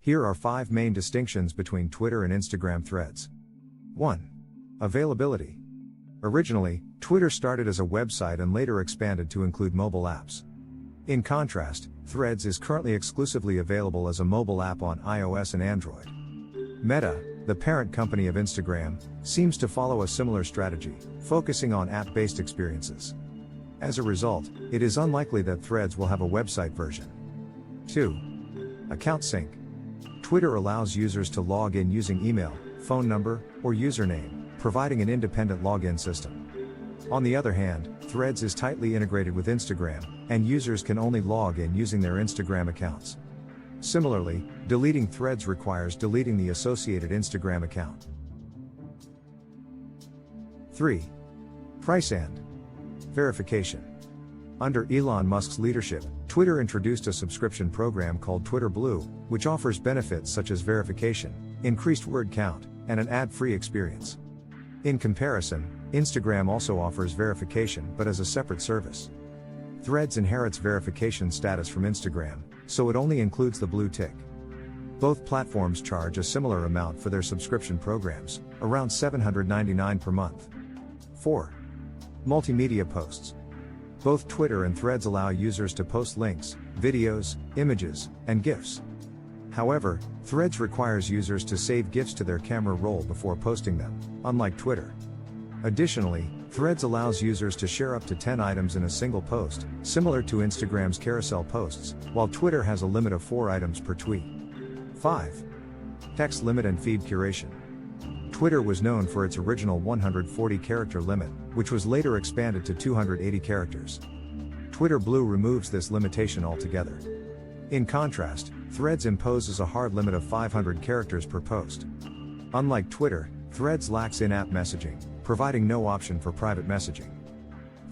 Here are 5 main distinctions between Twitter and Instagram Threads. 1. Availability. Originally, Twitter started as a website and later expanded to include mobile apps. In contrast, Threads is currently exclusively available as a mobile app on iOS and Android. Meta, the parent company of Instagram, seems to follow a similar strategy, focusing on app-based experiences. As a result, it is unlikely that Threads will have a website version. 2. Account sync. Twitter allows users to log in using email, phone number, or username, providing an independent login system. On the other hand, Threads is tightly integrated with Instagram, and users can only log in using their Instagram accounts. Similarly, deleting Threads requires deleting the associated Instagram account. 3. Price and verification. Under Elon Musk's leadership, Twitter introduced a subscription program called Twitter Blue, which offers benefits such as verification, increased word count, and an ad-free experience. In comparison, Instagram also offers verification but as a separate service. Threads inherits verification status from Instagram, so it only includes the blue tick. Both platforms charge a similar amount for their subscription programs, around $799 per month. 4. Multimedia posts. Both Twitter and Threads allow users to post links, videos, images, and GIFs. However, Threads requires users to save GIFs to their camera roll before posting them, unlike Twitter. Additionally, Threads allows users to share up to 10 items in a single post, similar to Instagram's carousel posts, while Twitter has a limit of 4 items per tweet. 5. Text limit and feed curation. Twitter was known for its original 140-character limit, which was later expanded to 280 characters. Twitter Blue removes this limitation altogether. In contrast, Threads imposes a hard limit of 500 characters per post. Unlike Twitter, Threads lacks in-app messaging, providing no option for private messaging.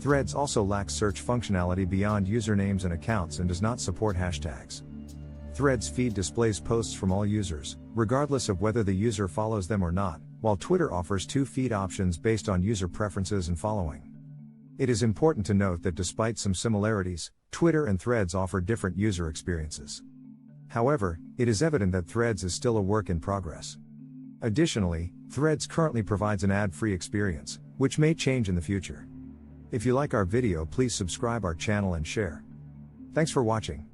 Threads also lacks search functionality beyond usernames and accounts and does not support hashtags. Threads feed displays posts from all users, regardless of whether the user follows them or not, while Twitter offers 2 feed options based on user preferences and following. It is important to note that despite some similarities, Twitter and Threads offer different user experiences. However, it is evident that Threads is still a work in progress. Additionally, Threads currently provides an ad-free experience, which may change in the future. If you like our video, please subscribe our channel and share. Thanks for watching.